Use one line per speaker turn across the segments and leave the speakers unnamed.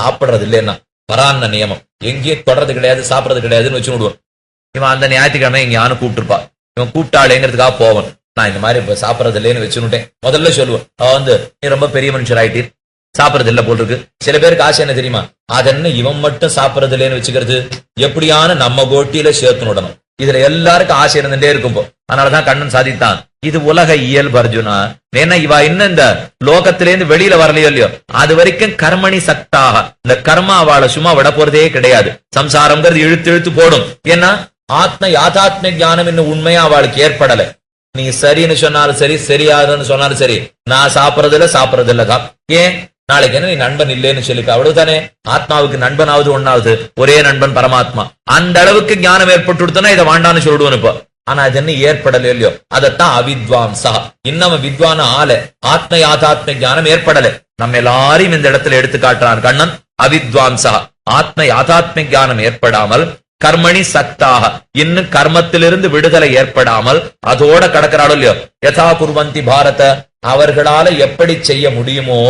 சாப்பிடுறது இல்லைன்னா வரான்ன நியமம் எங்கேயும் தொடறது கிடையாது, சாப்பிடறது கிடையாதுன்னு வச்சு விடுவோம். இவன் அந்த ஞாயிற்றுக்கிழமை எங்க யானு கூப்பிட்டுருப்பா, இவன் கூப்பிட்டாளேங்கிறதுக்காக போவன். நான் இந்த மாதிரி இப்ப சாப்பிடறது இல்லைன்னு வச்சுட்டேன். முதல்ல சொல்லுவேன், அவன் நீ ரொம்ப பெரிய மனுஷர் ஆயிட்டீர், சாப்பிடறது இல்ல போல் இருக்கு. சில பேருக்கு ஆசை என்ன தெரியுமா, அதென்ன இவன் மட்டும் சாப்பிடறது இல்லைன்னு வச்சுக்கிறது, எப்படியான நம்ம கோட்டியில சேர்த்து விடணும். இதுல எல்லாருக்கும் ஆசை இருந்துட்டே இருக்கும். அதனாலதான் கண்ணன் சாதித்தான், இது உலக இயல்பு அர்ஜுனா. ஏன்னா இவ இன்னும் இந்த லோகத்திலேருந்து வெளியில வரலையோ இல்லையோ, அது வரைக்கும் கர்மணி சக்தாக, இந்த கர்மா அவளை சும்மா விட போறதே கிடையாது. சம்சாரம்ங்கிறது இழுத்து இழுத்து போடும். ஏன்னா ஆத்ம யாதாத்ம ஞானம் இன்னும் உண்மையா அவளுக்கு ஏற்படல. நீ சரின்னு சொன்னாலும் சரி, சரியாதுன்னு சொன்னாலும் சரி, நான் சாப்பிடறது இல்லதான். ஏன், நாளைக்கு என்ன நீ நண்பன் இல்லைன்னு சொல்லிக்க, அவ்வளவுதானே. ஆத்மாவுக்கு நண்பனாவது ஒன்னாவது ஒரே நண்பன் பரமாத்மா. அந்த அளவுக்கு ஞானம் ஏற்பட்டு கொடுத்தனா இதை வாண்டான்னு சொல்லிடுவோம். இப்போ ஆனா அது என்ன ஏற்படல இல்லையோ, அதத்தான் அவித்வாம்சா. இன்னும் வித்வான ஆல ஆத்ம யாதாத்ம ஞானம் ஏற்படல. நம்ம எல்லாரையும் இந்த இடத்துல எடுத்து காட்டுறான் கண்ணன். அவித்வாம்சா, ஆத்ம யாதாத்ம ஞானம் ஏற்படாமல், கர்மணி சக்தாக, இன்னும் கர்மத்திலிருந்து விடுதலை ஏற்படாமல் அதோட கடக்கிறாளோ இல்லையோ. யதா குர்வந்தி பாரத, அவர்களால எப்படி செய்ய முடியுமோ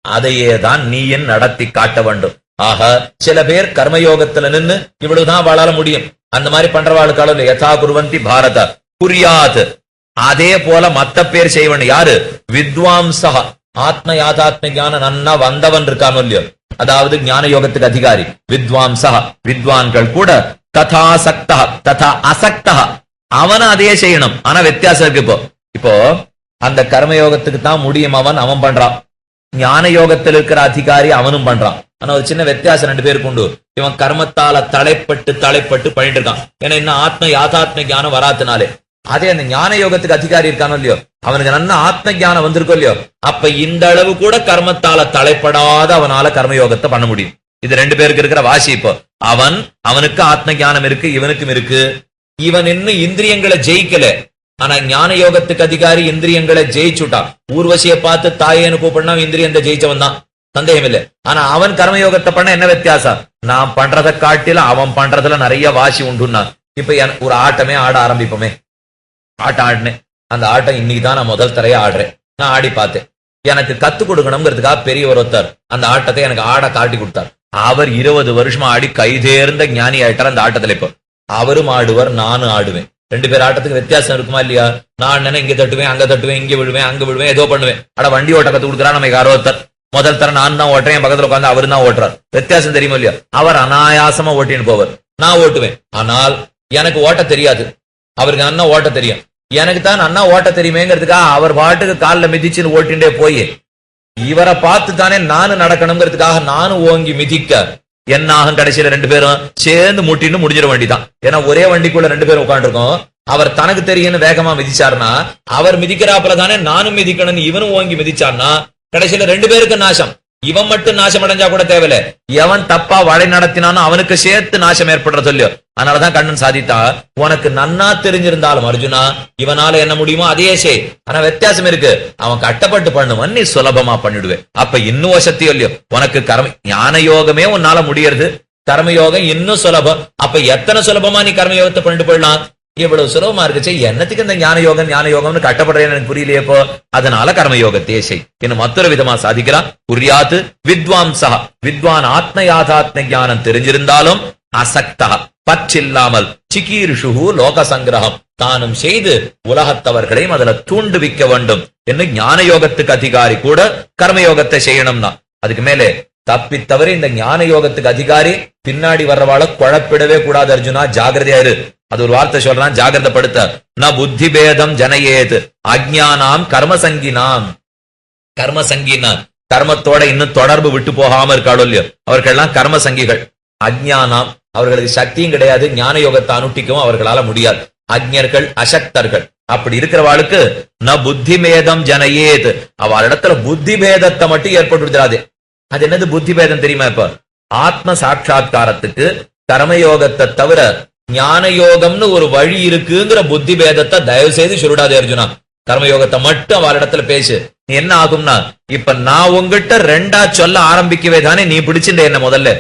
அதையே தான் நீயும் நடத்தி காட்ட வேண்டும். ஆக சில பேர் கர்மயோகத்துல நின்று இவ்வளவுதான் வாழால முடியும். அந்த மாதிரி பண்றவாளுக்கால யதா குர்வந்தி பாரத குறியாத். அதே போல மத்த பேர் செய்வன் யாரு, வித்வாம்சா, ஆத்ம யாதாத்ம ஞான நன்னா வந்தவன் இருக்கானோ இல்லையோ, அதாவது ஞான யோகத்துக்கு அதிகாரி வித்வாம்சா, வித்வான்கள் கூட ததாசக்தா ததா அசக்தா, அவன் அதே செய்யணும். ஆனா வித்தியாசம் இருக்கு. இப்போ அந்த கர்மயோகத்துக்கு தான் முடியும் அவன் பண்றான். ஞான யோகத்தில் இருக்கிற அதிகாரி அவனும் பண்றான். ஆனா ஒரு சின்ன வித்தியாசம் ரெண்டு பேருக்கு உண்டு. இவன் கர்மத்தால தலைப்பட்டு பண்ணிட்டு இருக்கான். ஏன்னா இன்னும் ஆத்ம யாதாத்ம ஞானம் வராத்தினாலே. அதே அந்த ஞான யோகத்துக்கு அதிகாரி இருக்கானோ இல்லையோ, அவனுக்கு நல்ல ஆத்ம ஞானம் வந்திருக்கோ இல்லையோ, அப்ப இந்த அளவு கூட கர்மத்தால தலைப்படாத அவனால கர்மயோகத்தை பண்ண முடியும். இது ரெண்டு பேருக்கு இருக்கிற வாசி. இப்போ அவனுக்கு ஆத்ம ஞானம் இருக்கு, இவனுக்கும் இருக்கு. இவன் இன்னும் இந்திரியங்களை ஜெயிக்கல. ஆனா ஞான யோகத்துக்கு அதிகாரி இந்திரியங்களை ஜெயிச்சுட்டான். ஊர்வசியை பார்த்து தாயேன்னு கூப்பிடனா இந்திரியத்தை ஜெயிச்சவன் தான், சந்தேகம் இல்லை. ஆனா அவன் கர்மயோகத்தை பண்ண என்ன வித்தியாசம், நான் பண்றதை காட்டில அவன் பண்றதுல நிறைய வாசி உண்டுன்னா. இப்ப ஒரு ஆட்டமே ஆட ஆரம்பிப்போமே, ஆட்டம் ஆடினேன். அந்த ஆட்டம் இன்னைக்கு தான் நான் முதல் தரையா ஆடுறேன். நான் ஆடி பார்த்தேன். எனக்கு கத்து கொடுக்கணுங்கிறதுக்காக பெரியவர் ஒருத்தர் அந்த ஆட்டத்தை எனக்கு ஆட காட்டி கொடுத்தார். அவர் 20 வருஷமா ஆடி கைதேர்ந்த ஞானி ஆயிட்டார் அந்த ஆட்டத்துல. இப்போ அவரும் ஆடுவார், நானும் ஆடுவேன். ரெண்டு பேர் ஆட்டத்துக்கு வித்தியாசம் இருக்குமா இல்லையா? நான் என்ன இங்க தட்டுவேன், அங்க தட்டுவேன், இங்க விழுவேன், அங்க விழுவேன், ஏதோ பண்ணுவேன். ஆனா வண்டி ஓட்ட கத்து கொடுக்குறா நம்ம யாரோ ஒருத்தர். முதல் தர நான் தான் ஓட்டுறேன், என் பக்கத்துல உட்காந்து அவரு தான் ஓட்டுறார். வித்தியாசம் தெரியுமா இல்லையா? அவர் அனாயாசமா ஓட்டின்னு போவார், நான் ஓட்டுவேன். ஆனால் எனக்கு ஓட்ட தெரியாது, அவருக்கு அண்ணா ஓட்ட தெரியும். எனக்கு தான் அண்ணா ஓட்ட தெரியுமேங்கிறதுக்காக அவர் பாட்டுக்கு காலில் மிதிச்சுன்னு ஓட்டின்ண்டே போய் இவரை பார்த்து தானே நானும் நடக்கணுங்கிறதுக்காக நானும் ஓங்கி மிதிக்க என்ன ஆகும், கடைசியில ரெண்டு பேரும் சேர்ந்து முட்டின்னு முடிஞ்சிட வேண்டிதான். ஏன்னா ஒரே வண்டிக்குள்ள ரெண்டு பேரும் உட்காந்துருக்கோம். அவர் தனக்கு தெரியும்னு வேகமா மிதிச்சாருன்னா அவர் மிதிக்கிறாப்புல தானே நானும் மிதிக்கணும்னு இவனும் ஓங்கி மிதிச்சார்னா கடைசியில ரெண்டு பேருக்கு நாசம். இவன் மட்டும் நாசம் அடைஞ்சா கூட தேவையில்ல, எவன் தப்பா வழி நடத்தினானோ அவனுக்கு சேர்த்து நாசம் ஏற்படுற சொல்லியோ. அதனாலதான் கண்ணன் சாதித்தா, உனக்கு நன்னா தெரிஞ்சிருந்தாலும் அர்ஜுனா இவனால என்ன முடியுமோ அதையே செய். ஆனா வித்தியாசம் இருக்கு, அவன் கட்டப்பட்டு பண்ணுவன், நீ சுலபமா பண்ணிடுவேன். அப்ப இன்னும் வசதியோ இல்லையோ, உனக்கு ஞான யோகமே உன்னால முடியறது, கர்மயோகம் இன்னும் சுலபம். அப்ப எத்தனை சுலபமா நீ கர்மயோகத்தை பண்ணிட்டு போயிடலாம். இவ்வளவு சுலபமா இருக்குச்சு, என்னத்துக்கு இந்த ஞான யோகம்னு கட்டப்படுறேன்னு எனக்கு புரியலையே. இப்போ அதனால கர்மயோகத்தையே செய். இன்னும் மற்றொரு விதமா சாதிக்கிறான். புரியாது வித்வாம்சா, வித்வான் ஆத்ம யாதாத்ம ஞானம் தெரிஞ்சிருந்தாலும் அசக்தா பற்றில்லாமல், சிகீர்ஷு லோக சங்கிரகம் தானும் செய்து உலகத்தவர்களையும் அதுல தூண்டுவிக்க வேண்டும் என்று ஞான யோகத்துக்கு அதிகாரி கூட கர்மயோகத்தை செய்யணும்னா. அதுக்கு மேலே தப்பி தவறி இந்த ஞான யோகத்துக்கு அதிகாரி பின்னாடி வர்றவாள குழப்பிடவே கூடாது அர்ஜுனா, ஜாகிரதையா இரு. அது ஒரு வார்த்தை சொல்றான், ஜாகிரதைப்படுத்த. ந புத்தி பேதம் ஜனயேத் அஜ்ஞானாம் கர்மசங்கினாம். கர்மசங்கினா கர்மத்தோட இன்னும் தொடர்பு விட்டு போகாம இருக்காளோ இல்லையோ, அவர்கள்லாம் கர்மசங்கிகள். அஜ்ஞானாம், அவர்களுக்கு சக்தியும் கிடையாது, ஞான யோகத்தை அனுஷ்டிக்கவும் அவர்களால முடியாது. அஜ்ஞர்கள், அசக்தர்கள். அப்படி இருக்கிறவாளுக்கு ந புத்தி பேதம் ஜனயேத், அவளிடத்துல புத்தி பேதத்தை மட்டும் ஏற்பட்டுறாது. அது என்னது புத்தி பேதம் தெரியுமா? இப்ப ஆத்ம சாட்சா்காரத்துக்கு கர்மயோகத்தை தவிர ஞான யோகம்னு ஒரு வழி இருக்குங்கிற புத்தி பேதத்தை தயவு செய்து சொல்லிடாதே அர்ஜுனா. கர்மயோகத்தை மட்டும் அவளிடத்துல பேசு. நீ என்ன ஆகும்னா, இப்ப நான் உங்ககிட்ட ரெண்டா சொல்ல ஆரம்பிக்கவே தானே நீ பிடிச்சிட்ட என்ன. முதல்ல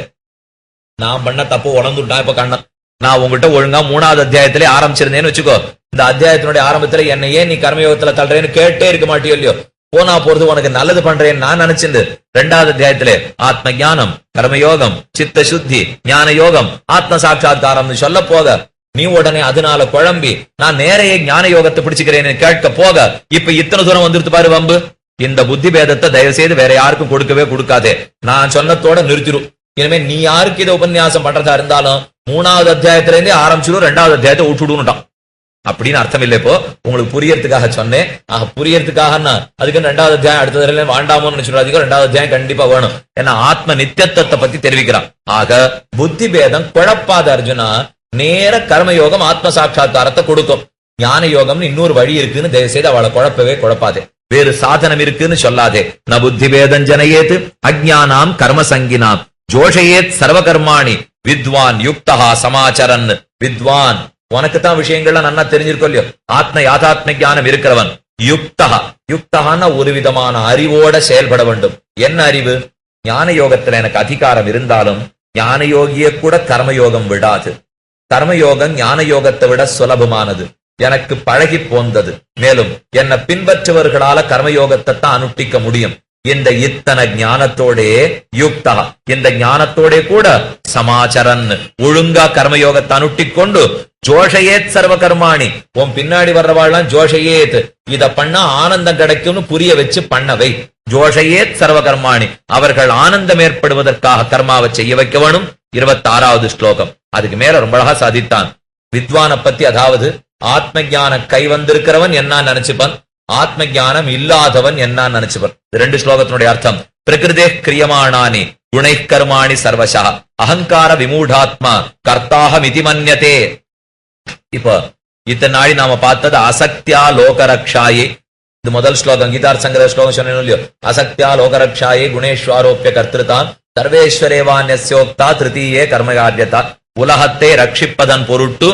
நான் பண்ண தப்பு உணர்ந்துட்டான். இப்ப கண்ணன், நான் உங்ககிட்ட ஒழுங்கா 3வது அத்தியாயத்திலே ஆரம்பிச்சிருந்தேன்னு வச்சுக்கோ, இந்த அத்தியாயத்தினுடைய ஆரம்பத்துல என்ன ஏன் நீ கர்மயோகத்துல தள்ளுறேன்னு கேட்டே இருக்க மாட்டியோ இல்லையோ. போனா போறது உனக்கு நல்லது பண்றேன்னு நான் நினைச்சிருந்து 2வது அத்தியாயத்திலே ஆத்ம ஞானம், கர்மயோகம், சித்த சுத்தி, ஞான யோகம், ஆத்ம சாட்சா்காரம் சொல்ல போக நீ உடனே அதனால குழம்பி நான் நேரையே ஞான யோகத்தை பிடிச்சுக்கிறேன்னு கேட்க போக இப்ப இத்தனை தூரம் வந்துருத்து பாரு வம்பு. இந்த புத்தி பேதத்தை தயவு செய்து வேற யாருக்கும் கொடுக்கவே கொடுக்காதே. நான் சொன்னதோட நிறுத்திடும். இனிமே நீ யாருக்கு இதை உபன்யாசம் பண்றதா இருந்தாலும் 3வது அத்தியாயத்திலேருந்தே ஆரம்பிச்சிடும், 2வது அத்தியாயத்தை விட்டுடுன்னுட்டான். அப்படின்னு அர்த்தம் இல்லை. இப்போ உங்களுக்கு புரியறதுக்காக சொன்னேன். புரியறதுக்காக அதுக்கு 2வது அத்தியாயம் அடுத்ததுல வாண்டாமோன்னு நினைச்சுடாதீங்க. 2வது அத்தியாயம் கண்டிப்பா வேணும். ஏன்னா ஆத்ம நித்தியத்துவத்தை பத்தி தெரிவிக்கிறான். ஆக புத்தி பேதம் குழப்பாத அர்ஜுனா, நேர கர்மயோகம் ஆத்ம சாட்சா்காரத்தை கொடுக்கும். ஞான யோகம்னு இன்னொரு வழி இருக்குன்னு தயவு செய்து அவளை குழப்பவே குழப்பாதே. வேறு சாதனம் இருக்குன்னு சொல்லாதே. ந புத்தி பேதம் ஜனயேத் அஜ்ஞானாம் கர்ம சங்கினாம் ஜோஷயேத் சர்வகர்மாணி வித்வான் யுக்தஹா சமாச்சரன். வித்வான் உனக்குத்தான் விஷயங்கள்லாம் நன்னா தெரிஞ்சிருக்கோம் இல்லையோ. ஆத்ம யாதாத்ம ஞானம் இருக்கிறவன். யுக்தஹா, யுக்தஹான்னா ஒரு விதமான அறிவோட செயல்பட வேண்டும். என்ன அறிவு? ஞான யோகத்துல எனக்கு அதிகாரம் இருந்தாலும் ஞான யோகிய கூட கர்மயோகம் விடாது. கர்மயோகம் ஞான யோகத்தை விட சுலபமானது, எனக்கு பழகி போந்தது. மேலும் என்னை பின்பற்றுவர்களால கர்மயோகத்தை தான் அனுஷ்டிக்க முடியும். இந்த இத்தனை ஞானத்தோட யுக்தா, இந்த ஞானத்தோட கூட சமாச்சரன் ஒழுங்கா கர்மயோகத்தை அனுஷ்டிக்கொண்டு ஜோஷயேத் சர்வ கர்மாணி, உன் பின்னாடி வர்றவாள்லாம் ஜோஷயேத் இத பண்ணா ஆனந்தம் கிடைக்கும்னு புரிய வச்சு பண்ணவை. ஜோஷயேத் சர்வ கர்மாணி, அவர்கள் ஆனந்தம் ஏற்படுவதற்காக கர்மாவை செய்ய வைக்க வேணும். 26வது ஸ்லோகம். அதுக்கு மேல ரொம்ப அழகா சாதித்தான். வித்வானை பத்தி, அதாவது ஆத்ம ஞானம் கை வந்திருக்கிறவன் என்ன நினைச்சுப்பான், ஆத்ம ஞானம் இல்லாதவன் என்ன நினைச்சுப்பான். 2 ஸ்லோகத்தினுடைய அர்த்தம். பிரகிருதே கிரியமானானி குணை கர்மாணி சர்வசா அகங்கார விமூடாத்மா கர்த்தாஹம் இதி மன்யதே. இப்ப இத்தனை நாளி நாம பார்த்தது அசக்தியா லோகரக்ஷாயே. இது முதல் ஸ்லோகம். கீதார் சங்கர ஸ்லோகம் சொன்னேன் இல்லையோ. அசக்தியா லோகரக்ஷாயே குணேஸ்வரோப்பிய கர்த்திருதான் சர்வேஸ்வரேவான்யோக்தா திருத்தீயே கர்மகாரியதா. உலகத்தை ரட்சிப்பதன் பொருட்டு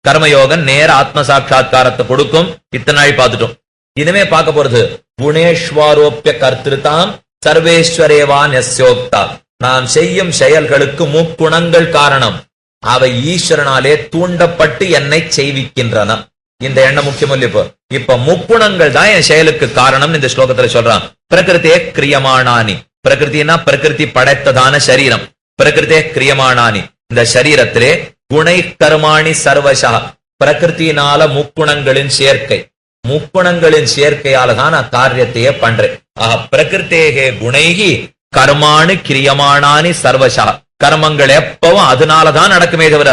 கர்மயோகம் நேர ஆத்ம சாட்சா்காரத்தை கொடுக்கும். இத்தனை நாள் பார்த்துட்டோம். இனிமே பார்க்க போறது குணேஸ்வரோப்பிய கர்த்திருதாம் சர்வேஸ்வரேவான்யோக்தா. நான் செய்யும் செயல்களுக்கு முக்குணங்கள் காரணம். அவை ஈஸ்வரனாலே தூண்டப்பட்டு என்னை செய்விக்கின்றன. இந்த எண்ணம் முக்கியம் இல்ல. இப்ப முக்குணங்கள் தான் என் செயலுக்கு காரணம். இந்த ஸ்லோகத்துல சொல்றான். பிரகிருதே கிரியமானானி, பிரகிருத்தினா பிரகிருதி படைத்ததான சரீரம். பிரகிருதே கிரியமானானி, இந்த சரீரத்திலே குணை கர்மாணி சர்வசா, பிரகிருத்தினால முக்குணங்களின் சேர்க்கை. முக்குணங்களின் சேர்க்கையால தான் நான் காரியத்தையே பண்றேன். ஆக பிரகிருத்தேகே குணைகி கர்மாணி கிரியமானானி சர்வசா. கர்மங்கள் எப்பவும் அதனாலதான் நடக்குமே தவிர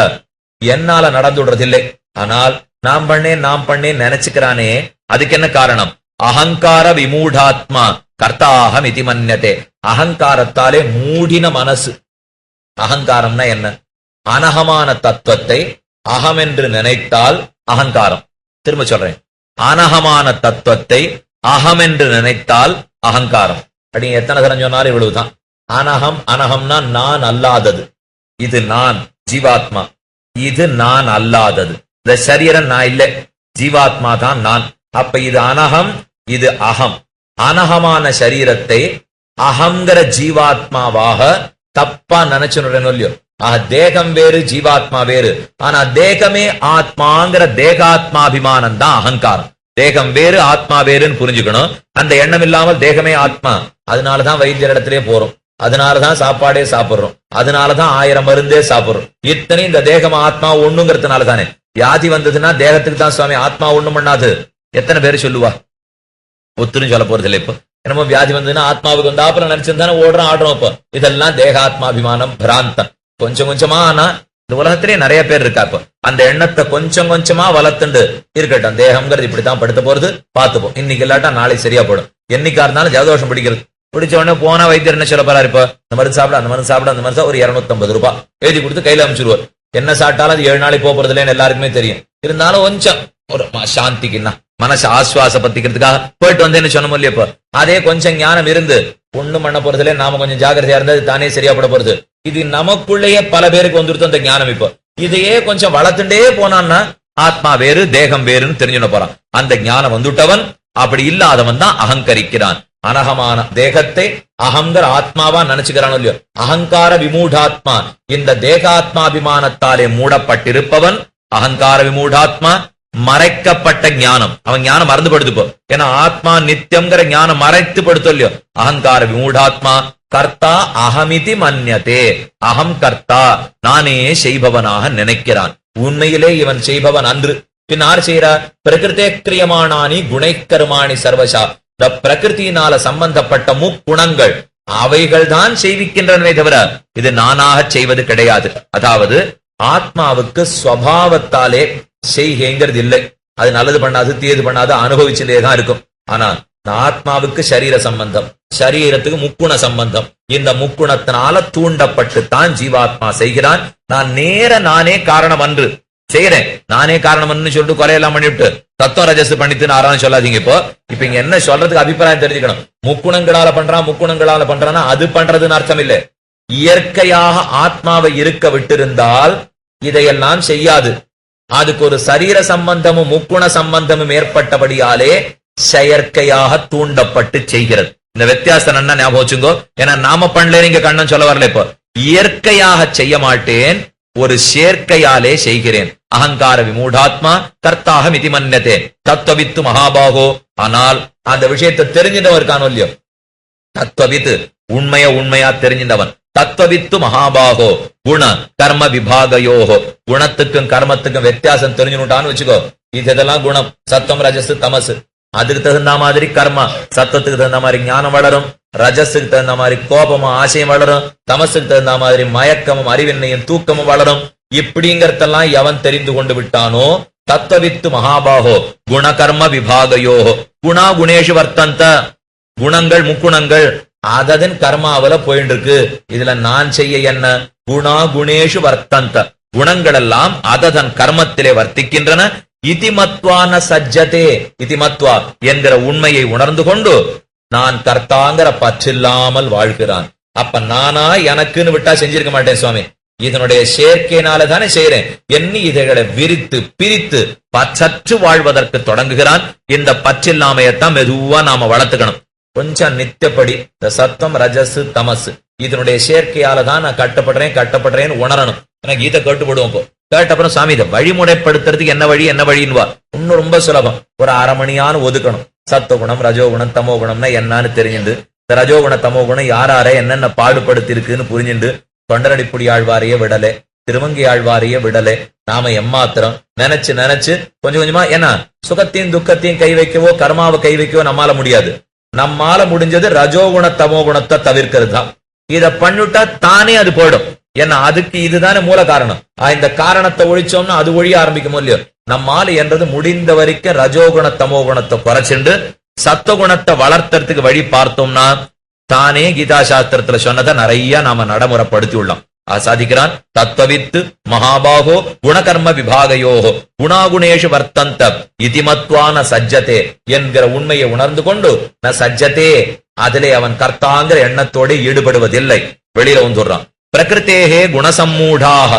என்னால நடந்துடுறதில்லை. ஆனால் நாம் பண்ணேன் நினைச்சுக்கிறானே, அதுக்கு என்ன காரணம்? அகங்கார விமூடாத்மா கர்த்தாஹம் இதி மன்யதே. அகங்காரத்தாலே மூடின மனசு. அகங்காரம்னா என்ன? அனகமான தத்துவத்தை அகம் என்று நினைத்தால் அகங்காரம். திரும்ப சொல்றேன், அனகமான தத்துவத்தை அகம் என்று நினைத்தால் அகங்காரம். அப்படி எத்தனை தரம் சொன்னாலும் இவ்வளவுதான். அனகம், அனகம்னா நான் அல்லாதது. இது நான் ஜீவாத்மா, இது நான் அல்லாதது. இந்த சரீரம் நான் இல்லை, ஜீவாத்மா தான் நான். அப்ப இது அனகம், இது அகம். அனகமான சரீரத்தை அகங்கிற ஜீவாத்மாவாக தப்பா நினைச்சுன்னு இல்லையோ. தேகம் வேறு, ஜீவாத்மா வேறு. ஆனா தேகமே ஆத்மாங்கிற தேகாத்மாபிமானம் தான் அகங்காரம். தேகம் வேறு ஆத்மா வேறுன்னு புரிஞ்சுக்கணும். அந்த எண்ணம் இல்லாமல் தேகமே ஆத்மா. அதனாலதான் வைத்தியர் இடத்திலே போறோம், அதனாலதான் சாப்பாடே சாப்பிடுறோம், அதனாலதான் 1000 மருந்தே சாப்பிடுறோம். இத்தனை இந்த தேகம் ஆத்மா ஒண்ணுங்கிறதுனால தானே. வியாதி வந்ததுன்னா தேகத்துக்கு தான் சுவாமி, ஆத்மா ஒண்ணும் பண்ணாது. எத்தனை பேரு சொல்லுவா? ஒத்துரும் சொல்ல போறது இல்லை. இப்போ என்னமோ வியாதி வந்ததுன்னா ஆத்மாவுக்கு வந்து அப்புறம் நினைச்சிருந்தானே ஓடுறோம் ஆடுறோம். இப்போ இதெல்லாம் தேகாத்மாபிமானம் பிராந்தம். கொஞ்சம் கொஞ்சமா, ஆனா இந்த உலகத்திலே நிறைய பேர் இருக்கா. இப்போ அந்த எண்ணத்தை கொஞ்சம் கொஞ்சமா வளர்த்துண்டு இருக்கட்டும். தேகம்ங்கிறது இப்படித்தான் படுத்த போறது, பார்த்துப்போம். இன்னைக்கு இல்லாட்டா நாளைக்கு சரியா போடும். என்னைக்கா இருந்தாலும் ஜலதோஷம் பிடிக்கிறது. பிடிச்ச உடனே போனா வைத்தியர் என்ன சொல்ல போறாரு? இப்போ இந்த மருந்து சாப்பிட, அந்த மருந்து சாப்பிட, அந்த மருந்து ஒரு 250 ரூபாய் எழுதி கொடுத்து கையில அனுப்பிச்சிருவார். என்ன சாப்பிட்டாலும் அது 7 நாளைக்கு போறது இல்லைன்னு எல்லாருக்குமே தெரியும். இருந்தாலும் கொஞ்சம் ஒரு சாந்திக்குன்னா மனசு ஆஸ்வாசப்பத்திக்கிறதுக்காக போயிட்டு வந்தேன்னு சொன்ன இல்லையா. இப்போ அதே கொஞ்சம் ஞானம் இருந்து ஒண்ணும் பண்ண போறதுல நாம கொஞ்சம் ஜாகிரதையா இருந்தது தானே சரியா போட போறது. இது நமக்குள்ளேயே பல பேருக்கு வந்துருத்து அந்த ஞானம். இப்போ இதையே கொஞ்சம் வளர்த்துட்டே போனான்னா ஆத்மா வேறு தேகம் வேறுன்னு தெரிஞ்சுட போறான். அந்த ஞானம் வந்துட்டவன். அப்படி இல்லாதவன் தான் அகங்கரிக்கிறான். அனகமான தேகத்தை அகங்கர ஆத்மாவா நினைச்சுக்கிறான் இல்லையோ. அகங்கார விமூடாத்மா, இந்த தேகாத்மாபிமானத்தாலே மூடப்பட்டிருப்பவன் அகங்கார விமூடாத்மா. மறைக்கப்பட்ட ஞானம். அவன் ஞானம் மறந்து படுத்துப்போ. ஏன்னா ஆத்மா நித்தியம்ங்கிற ஞானம் மறைத்து படுத்தோ இல்லையோ. அகங்கார விமூடாத்மா கர்த்தா அகமிதி மன்யதே. அகம் கர்த்தா, நானே செய்பவனாக நினைக்கிறான். உண்மையிலே இவன் செய்பவன் அன்று. பின் யார் செய்யறார்? பிரகிருத்தே கிரியமானானி குணைக்கருமாணி சர்வசா. இந்த பிரகிருத்தினால சம்பந்தப்பட்ட முக்குணங்கள் அவைகள் தான் செய்விக்கின்றனவே தவிர இது நானாக செய்வது கிடையாது. அதாவது ஆத்மாவுக்கு ஸ்வபாவத்தாலே செய்கிறது இல்லை. அது நல்லது பண்ணாது தீயது பண்ணாது அனுபவிச்சிலே தான் இருக்கும். ஆனா ஆத்மாவுக்கு சரீர சம்பந்தம், சரீரத்துக்கு முக்குண சம்பந்தம். இந்த முக்குணத்தினால தூண்டப்பட்டு தான் ஜீவாத்மா செய்கிறான். நானே காரணம் அன்று செய்யறேன். நானே காரணம்னு சொல்லிட்டு குறையெல்லாம் பண்ணிவிட்டு தத்துவ ரஜஸ் பண்ணிட்டு ஆறான்னு சொல்லாதீங்க. இப்ப இங்க என்ன சொல்றதுக்கு அபிப்பிராயம் தெரிஞ்சுக்கணும். முக்குணங்களால பண்றான்னா அது பண்றதுன்னு அர்த்தம் இல்லை. இயற்கையாக ஆத்மாவை இருக்க விட்டிருந்தால் இதையெல்லாம் செய்யாது. அதுக்கு ஒரு சரீர சம்பந்தமும் முக்குண சம்பந்தமும் ஏற்பட்டபடியாலே செயற்கையாக தூண்டப்பட்டு செய்கிறது. இந்த வித்தியாசம் என்ன ஞாபகம் வச்சுங்கோ. ஏன்னா நாம பண்ணல, நீங்க கண்ணன் சொல்ல வரல. இப்போ இயற்கையாக செய்ய மாட்டேன், ஒரு சேர்க்கையாலே செய்கிறேன். அகங்கார விமூடாத்மா கர்த்தாக மிதி மன்யதே தத்துவவித்து மகாபாகோ. ஆனால் அந்த விஷயத்தை தெரிஞ்சிட்டவன் இருக்கானோ இல்லையோ, தத்துவவித்து உண்மையா தெரிஞ்சிட்டவன். தத்துவவித்து மகாபாகோ குண கர்ம விபாகயோகோ. குணத்துக்கும் கர்மத்துக்கும் வித்தியாசம் தெரிஞ்சுட்டான்னு வச்சுக்கோ. இதெல்லாம் குணம், சத்தம் ரஜஸ் தமசு. அதுக்கு தகுந்த மாதிரி கர்மா, சத்தத்துக்கு தகுந்த மாதிரி ஞானம் வளரும், ரஜஸுக்கு தகுந்த மாதிரி கோபமும் ஆசையும் வளரும், தமசுக்கு தகுந்த மாதிரி மயக்கமும் அறிவின்மையும் தூக்கமும் வளரும். இப்படிங்கறதெல்லாம் எவன் தெரிந்து கொண்டு விட்டானோ தத்துவவித்து மகாபாகோ குணகர்ம விபாகயோகோ. குணா குணேஷு வர்த்தந்த. குணங்கள் முக்குணங்கள் அதன் கர்மாவில போயிட்டு இருக்கு. இதுல நான் செய்ய என்ன? குணா குணேஷு வர்த்தந்த. குணங்கள் எல்லாம் அதன் கர்மத்திலே வர்த்திக்கின்றன. இதிமத்வான சஜ்ஜதே. இதிமத்வா என்கிற உண்மையை உணர்ந்து கொண்டு நான் கர்த்தாங்கிற பற்றில்லாமல் வாழ்கிறான். அப்ப நானா எனக்குன்னு விட்டா செஞ்சிருக்க மாட்டேன் சுவாமி. இதனுடைய சேர்க்கையினால தானே செய்யறேன். எண்ணி இதைகளை விரித்து பிரித்து பற்றற்று வாழ்வதற்கு தொடங்குகிறான். இந்த பற்றில்லாமையத்தான் மெதுவா நாம வளர்த்துக்கணும். கொஞ்சம் நித்தியப்படி இந்த சத்தம் ரஜசு தமசு இதனுடைய சேர்க்கையால தான் நான் கட்டப்படுறேன்னு உணரணும். எனக்கு கீதை கேட்டுப்படுவோம். இப்போ கேட்டப்புறம் சாமி இதை வழிமுறைப்படுத்துறதுக்கு என்ன வழின்னுவா. இன்னும் ரொம்ப சுலபம். ஒரு அரை மணியான்னு ஒதுக்கணும். சத்துவகுணம் ரஜோகுணம் தமோ குணம்னா என்னன்னு தெரிஞ்சுண்டு, இந்த ரஜோகுண தமோ குணம் யார என்னென்ன பாடுபடுத்தி இருக்குன்னு புரிஞ்சுண்டு, தொண்டரடிப்புடி ஆழ்வாரையே விடலே, திருவங்கி ஆழ்வாரையே விடலே. நாம எம்மாத்திரம் நினைச்சு கொஞ்சம் கொஞ்சமா, ஏன்னா சுகத்தையும் துக்கத்தையும் கை வைக்கவோ கர்மாவை கை வைக்கவோ நம்மால முடியாது. நம்மால முடிஞ்சது ரஜோகுண தமோ குணத்தை தவிர்க்கிறது தான். இதை பண்ணிட்டா தானே அது போயிடும். ஏன்னா அதுக்கு இதுதானே மூல காரணம். இந்த காரணத்தை ஒழிச்சோம்னா அது ஒழிய ஆரம்பிக்கும் இல்லையோ. நம்மால என்றது முடிந்த வரைக்கும் ரஜோகுண தமோ குணத்தை குறைச்சுண்டு சத்துவகுணத்தை வளர்த்துறதுக்கு வழி பார்த்தோம்னா தானே கீதா சாஸ்திரத்துல சொன்னதை நிறைய நாம நடைமுறைப்படுத்தி உள்ளோம். சாதிக்கிறான். தத்துவவித்து மகாபாகோ குணகர்ம விபாகயோகோ குணாகுணேஷு வர்த்தந்த இதிமத்வான சஜ்ஜதே என்கிற உண்மையை உணர்ந்து கொண்டு ந சஜ்ஜதே, அதிலே அவன் கர்த்தாங்கிற எண்ணத்தோடு ஈடுபடுவதில்லை. வெளியில வந்துடுறான். பிரகிருத்தேகே குணசம்மூடாக.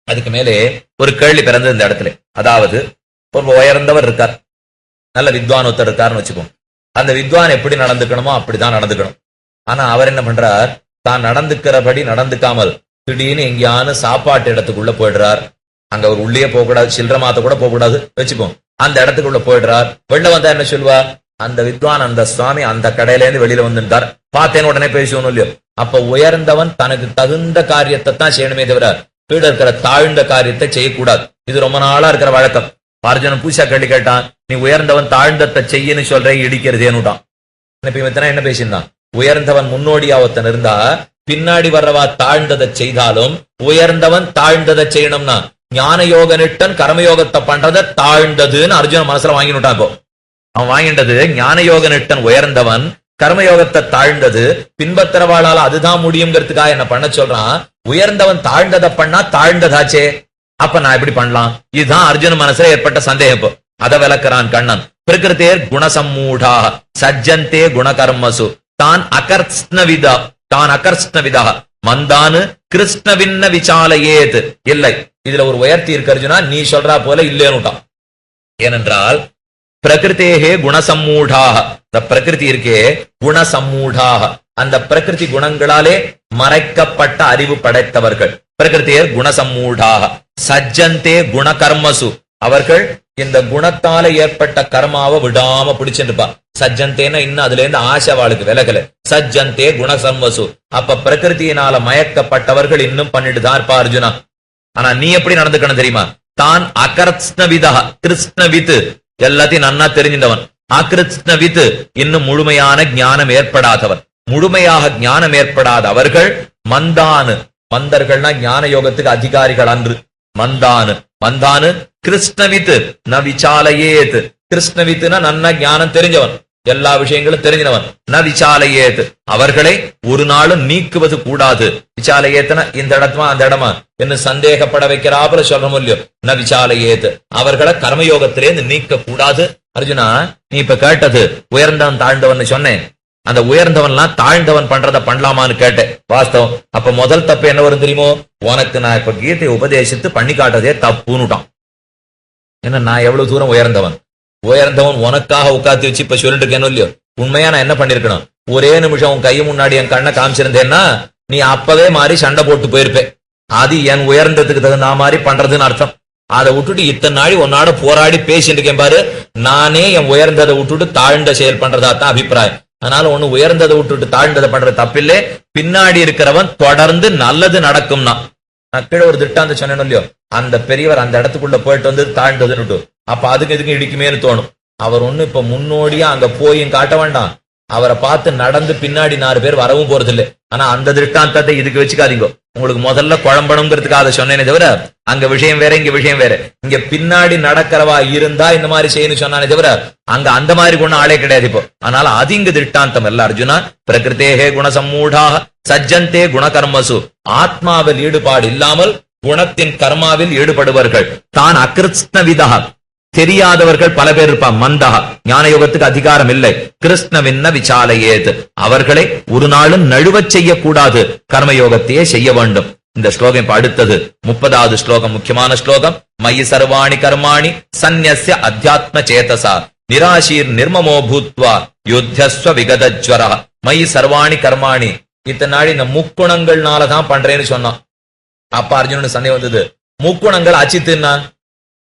அதுக்கு மேலே ஒரு கேள்வி பிறந்தது இந்த இடத்துல. அதாவது ஒரு உயர்ந்தவர் இருக்கார், நல்ல வித்வான் ஒருத்தர் இருக்காருன்னு வச்சுப்போம். அந்த வித்வான் எப்படி நடந்துக்கணுமோ அப்படிதான் நடந்துக்கணும். ஆனா அவர் என்ன பண்றார்? தான் நடந்துக்கிறபடி நடந்துக்காமல் திடீர்னு எங்கேயானு சாப்பாட்டு இடத்துக்குள்ள போயிடுறார். அங்க அவர் உள்ளே போகக்கூடாது, சில்லற மாத்த கூட போகக்கூடாது வச்சுப்போம். அந்த இடத்துக்குள்ள போயிடுறார். வெளில வந்தா என்ன சொல்லுவார்? அந்த வித்வான் அந்த சுவாமி அந்த கடையில இருந்து வெளியில வந்துட்டார், பார்த்தேன்னு உடனே பேசுவோம் இல்லையோ. அப்ப உயர்ந்தவன் தனக்கு தகுந்த காரியத்தை தான் செய்யணுமே தவிர கீழே இருக்கிற தாழ்ந்த காரியத்தை செய்யக்கூடாது. இது ரொம்ப நாளா இருக்கிற வழக்கம். அர்ஜுனன் பூசா கேள்வி கேட்டான், நீ உயர்ந்தவன் தாழ்ந்தத்தை செய்யன்னு சொல்ற, இடிக்கிறதேனுட்டான். என்ன பேசியிருந்தான்? உயர்ந்தவன் முன்னோடியா ஒருத்தன் இருந்தா பின்னாடி வர்றவா தாழ்ந்ததை செய்தாலும் உயர்ந்தவன் தாழ்ந்ததை செய்யணும்னா ஞான யோக நிட்டன் கர்மயோகத்தை பண்றத தாழ்ந்ததுன்னு அர்ஜுன மனசுல வாங்கினுட்டான். இப்போ அவன் வாங்கிட்டது ஞான யோக நிட்டன் உயர்ந்தவன், கர்மயோகத்தை தாழ்ந்தது. பின்பற்றவாளால அதுதான் முடியுங்கிறதுக்காக என்ன பண்ண சொல்றான்? உயர்ந்தவன் தாழ்ந்ததை பண்ணா தாழ்ந்ததாச்சே, அப்ப நான் எப்படி பண்ணலாம்? இதுதான் அர்ஜுன மனசுல ஏற்பட்ட சந்தேகம். அதை விளக்குறான் கண்ணன். பிரகிருத்தேர் குணசம்மூடா சஜ்ஜந்தே குணகர்மசு தான் அகர்ஷ்ணவிதா மந்தானு கிருஷ்ணவின்ன விசாலையேத். இல்லை, இதுல ஒரு உயர்த்தி இருக்கு அர்ஜுனா, நீ சொல்றா போல இல்லேனுட்டான். ஏனென்றால் பிரகிருத்தேகே குணசம்மூடாக, இந்த பிரகிருதி இருக்கே குணசம்மூடாக, அந்த பிரகிருதி குணங்களாலே மறைக்கப்பட்ட அறிவு படைத்தவர்கள். பிரகிருத்தேர் குணசம்மூடாக சஜ்ஜந்தே குணகர்மசு, அவர்கள் இந்த குணத்தால ஏற்பட்ட கர்மாவை விடாம பிடிச்சிருப்பா. சஜ்ஜந்தேன்னா இன்னும் அதுல இருந்து ஆசை வாளுக்கு விலகல. சஜ்ஜந்தே குணசம்வசு. அப்ப பிரகிருத்தியினால மயக்கப்பட்டவர்கள் இன்னும் பண்ணிட்டு தான் இருப்பா அர்ஜுனா. ஆனா நீ எப்படி நடந்துக்கணும் தெரியுமா? தான் அகிருஷ்ணவிதா, கிருஷ்ணவித் எல்லாத்தையும் நன்னா தெரிஞ்சின்றவன். அகிருஷ்ணவித் இன்னும் முழுமையான ஞானம் ஏற்படாதவன். முழுமையாக ஞானம் ஏற்படாத அவர்கள் மந்தானு. மந்தர்கள்னா ஞான யோகத்துக்கு அதிகாரிகள் அன்று. மந்தானு மந்தானு கிருஷ்ணவித் ந விசாலயேத். கிருஷ்ணவித்னா நன்னா ஞானம் தெரிஞ்சவன், எல்லா விஷயங்களும் தெரிஞ்சவன். ந விசாலயேத், அவர்களை ஒரு நாளும் நீக்குவது கூடாது. விசாலயேத்னா இந்த இடமா அந்த இடமா என்று சந்தேகப்பட வைக்கிறாப்புல சொல்றோம் இல்லையோ. ந விசாலயேத், அவர்களை கர்மயோகத்திலேருந்து நீக்க கூடாது. அர்ஜுனா, நீ இப்ப கேட்டது உயர்ந்தவன் தாழ்ந்தவன் சொன்னேன். அந்த உயர்ந்தவன்லாம் தாழ்ந்தவன் பண்றத பண்ணலாமான்னு கேட்டேன். வாஸ்தவம். அப்ப முதல் தப்பு என்ன வரும் தெரியுமோ? உனக்கு நான் இப்ப கீதை உபதேசித்து பண்ணி காட்டதே தப்புன்னுட்டான். ஏன்னா நான் எவ்வளவு தூரம் உயர்ந்தவன். உயர்ந்தவன் உனக்காக உட்காந்து வச்சு இப்ப சொல்லிட்டு இருக்கேன்னு இல்லையோ. உண்மையா நான் என்ன பண்ணிருக்கணும்? ஒரே நிமிஷம் உன் கையை முன்னாடி என் கண்ணை காமிச்சிருந்தேன்னா நீ அப்பவே மாறி சண்டை போட்டு போயிருப்பேன். அது என் உயர்ந்ததுக்கு தகுந்த மாதிரி பண்றதுன்னு அர்த்தம். அதை விட்டுட்டு இத்தனை நாளி உன்னோட போராடி பேசிட்டு இருக்கேன் பாரு. நானே என் உயர்ந்ததை விட்டுட்டு தாழ்ந்த செயல் பண்றதா தான் அபிப்பிராயம். அதனால ஒண்ணு உயர்ந்ததை விட்டுட்டு தாழ்ந்ததை பண்ற தப்பில்லே. பின்னாடி இருக்கிறவன் தொடர்ந்து நல்லது நடக்கும்னா. நான் கீழே ஒரு திட்டாந்த சொன்னேன் இல்லையோ, அந்த பெரியவர் அந்த இடத்துக்குள்ள போயிட்டு வந்து தாழ்ந்ததுன்னு. அப்ப அதுக்கு இதுக்கு இடிக்குமேனு தோணும். அவர் ஒண்ணு இப்ப முன்னோடியா அங்க போயும் காட்ட வேண்டாம். அவரை பார்த்து நடந்து பின்னாடி 4 பேர் வரவும் போறது இல்லை. ஆனா அந்த திருஷ்டாந்தத்தை இதுக்கு வச்சுக்காதீங்க. உங்களுக்கு முதல்ல குழம்பணுங்கிறதுக்காக அதை சொன்னேனே தவிர அங்க விஷயம் வேற இங்க விஷயம் வேற. இங்க பின்னாடி நடக்கிறவா இருந்தா இந்த மாதிரி செய்யணும் சொன்னானே தவிர அங்க அந்த மாதிரி கொண்டு ஆளே கிடையாது இப்போ. அதனால அது இங்கு திருஷ்டாந்தம் இல்ல அர்ஜுனா. பிரகிருத்தேகே குணசம்மூடாக சஜ்ஜந்தே குணகர்மசு. ஆத்மாவில் ஈடுபாடு இல்லாமல் குணத்தின் கர்மாவில் ஈடுபடுவர்கள். தான் அகிருஷ்ணவிதா, தெரியாதவர்கள் பல பேர் இருப்பா. மந்தா, ஞான யோகத்துக்கு அதிகாரம் இல்லை. கிருஷ்ணவின்ன விசாலையேத், அவர்களை ஒரு நாளும் நழுவச் செய்யக்கூடாது. கர்மயோகத்தையே செய்ய வேண்டும். இந்த ஸ்லோகம் இப்ப அடுத்தது 30வது ஸ்லோகம், முக்கியமான ஸ்லோகம். மயி சர்வாணி கர்மாணி சந்நியஸ்ய அத்தியாத்ம சேதசா நிராசீர் நிர்மமோ பூத்வா யுத்தஸ்வ விகதஜ்வரா. மயி சர்வாணி கர்மாணி, இத்தனை நாள் இந்த முக்குணங்கள்னாலதான் பண்றேன்னு சொன்னான். அப்ப அர்ஜுனனுக்கு சந்தேகம் வந்தது. முக்குணங்கள் அச்சித்துன்னா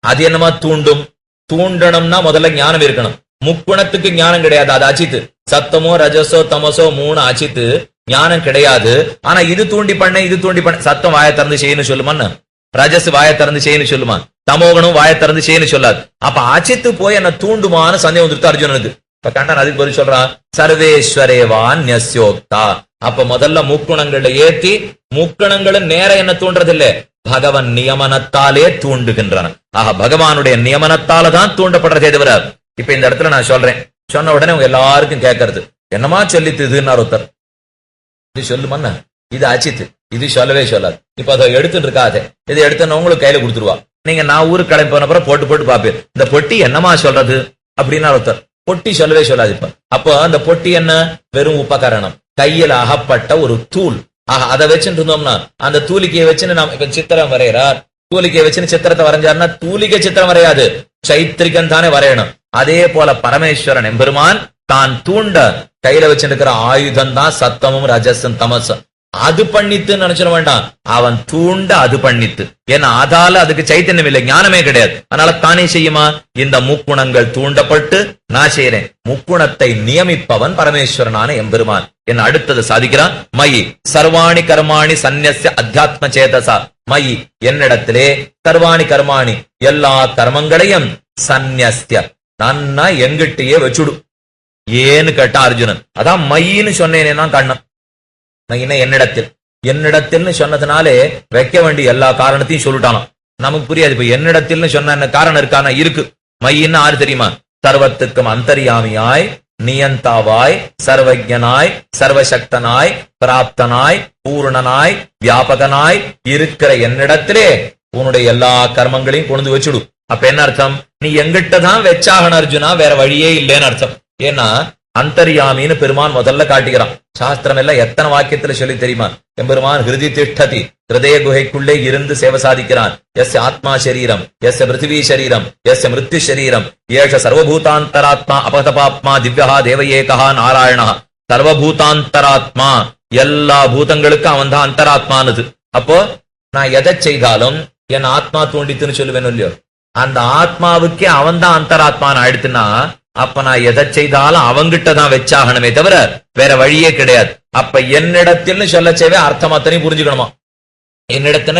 அது என்னமா தூண்டும்? தூண்டணும்னா முதல்ல ஞானம் இருக்கணும். முக்குணத்துக்கு ஞானம் கிடையாது, அது அச்சித்து. சத்தமோ ரஜசோ தமசோ 3 அச்சித்து, ஞானம் கிடையாது. ஆனா இது தூண்டி பண்ண இது தூண்டி பண்ண. சத்தம் வாயை திறந்து செய்யணும் சொல்லுமான்னு, ரஜஸ் வாயை திறந்து செய்யணும் சொல்லுமா, தமோகனும் வாயை திறந்து செய்யணும் சொல்லாது. அப்ப அச்சித்து போய் என்ன தூண்டுமான்னு சந்தேகம் வந்துருத்து அர்ஜுனனுக்கு. இப்ப கண்ணன் அதுக்கு பதில் சொல்றான், சர்வேஸ்வரேவான் ன்யஸ்யோக்தா. அப்ப முதல்ல முக்குணங்களை ஏத்தி, முக்குணங்களும் நேர என்ன தூண்டுறது இல்ல, பகவன் நியமனத்தாலே தூண்டுகின்றன. ஆக பகவானுடைய நியமனத்தால தான் தூண்டப்படுறதே தவிர. இப்ப இந்த இடத்துல நான் சொல்றேன், சொன்ன உடனே உங்க எல்லாருக்கும் கேட்கறது, என்னமா சொல்லித்து இதுன்னு ஒருத்தர். இது சொல்லுமன்னா இது அச்சித்து, இது சொல்லவே சொல்லாது. இப்ப அதை எடுத்துட்டு இருக்காது. இதை எடுத்து உங்களுக்கு கையில கொடுத்துருவா. நீங்க நான் ஊருக்கு கிளம்பி போன அப்புறம் போட்டு போட்டு பாப்பேன், இந்த பொட்டி என்னமா சொல்றது அப்படின்னு ஒருத்தர். பொட்டி சொல்லவே சொல்லாது. இப்ப அப்போ அந்த பொட்டி என்ன? வெறும் உபகரணம், கையில் அகப்பட்ட ஒரு தூள். அதை வச்சுட்டு இருந்தோம்னா அந்த தூலிக்கையை வச்சுன்னு நாம இப்ப சித்திரம் வரைகிறார். தூலிக்கையை வச்சுன்னு சித்திரத்தை வரைஞ்சாருன்னா தூலிக்கை சித்திரம் வரையாது, சைத்திரிகன் தானே வரையணும். அதே போல பரமேஸ்வரன் எம்பெருமான் தான் தூண்ட கையில வச்சிருக்கிற ஆயுதம் தான் சத்தமும் ரஜசும் தமசும். அது பண்ணித்து நினைச்சிட வேண்டாம், அவன் தூண்ட அது பண்ணித்து. ஏன்னா அதால அதுக்கு சைத்தன்யம் இல்லை, ஞானமே கிடையாது. அதனால தானே செய்யுமா? இந்த முக்குணங்கள் தூண்டப்பட்டு நான் செய்யறேன். முக்குணத்தை நியமிப்பவன் பரமேஸ்வரனான எம்பெருமான். என்ன அடுத்தது சாதிக்கிறான், மயி சர்வாணி கர்மாணி சந்நியஸ்ய அத்தியாத்ம சேதசா. மயி என்னிடத்திலே, சர்வாணி கர்மாணி எல்லா கர்மங்களையும், சந்நியஸ்ய நன்னா எங்கிட்டயே வச்சுடு. ஏன்னு கேட்டா அர்ஜுனன். அதான் மயின்னு சொன்னேனே கண்ணன். என்னிடத்தில், என்னிடத்தில் சொன்னதுனாலே வைக்க வேண்டிய எல்லா காரணத்தையும் சொல்லிட்டானோ. நமக்கு புரியாது. இப்ப என்னிடத்தில் சொன்ன காரணம் இருக்கானா? இருக்கு. மையின்னு ஆறு தெரியுமா? சர்வத்துக்கும் அந்தர்யாமியாய், நியந்தாவாய், சர்வஜனாய், சர்வசக்தனாய், பிராப்தனாய், பூர்ணனாய், வியாபகனாய் இருக்கிற என்னிடத்திலே உன்னுடைய எல்லா கர்மங்களையும் கொண்டு வச்சுடு. அப்ப என்ன அர்த்தம்? நீ எங்கிட்ட தான் வச்சாகன அர்ஜுனா, வேற வழியே இல்லைன்னு அர்த்தம். ஏன்னா அந்தர்யாமின்னு பெருமான் முதல்ல காட்டுகிறான். சாஸ்திரம் எல்லாம் எத்தனை வாக்கியத்துல சொல்லி தெரியுமா? எம்பெருமான் ஹிருதி திஷ்டதி, ஹிருதய குகைக்குள்ளே இருந்து சேவை சாதிக்கிறான். எஸ் ஆத்மா சரீரம், எஸ் பிருத்திவி சரீரம், எஸ் மிருத்யு சரீரம், ஏஷ சர்வபூதாந்தராத்மா அபகதபாத்மா திவ்யா தேவயேகா நாராயணா. சர்வபூதாந்தராத்மா, எல்லா பூதங்களுக்கும் அவன் தான் அந்தராத்மானது. அப்போ நான் எதை செய்தாலும் என் ஆத்மா தூண்டித்துன்னு சொல்லுவேன் இல்லையோ. அந்த ஆத்மாவுக்கே அவன் தான் அந்தராத்மான்னு ஆயிடுத்துன்னா அப்ப நான் எதை செய்தாலும் அவங்கிட்ட தான் வச்சாகணுமே தவிர வேற வழியே கிடையாது. அப்ப என்னிடத்தில் சொல்ல செய்வே அர்த்தம் அத்தனையும் புரிஞ்சுக்கணுமா. என்னிடத்துல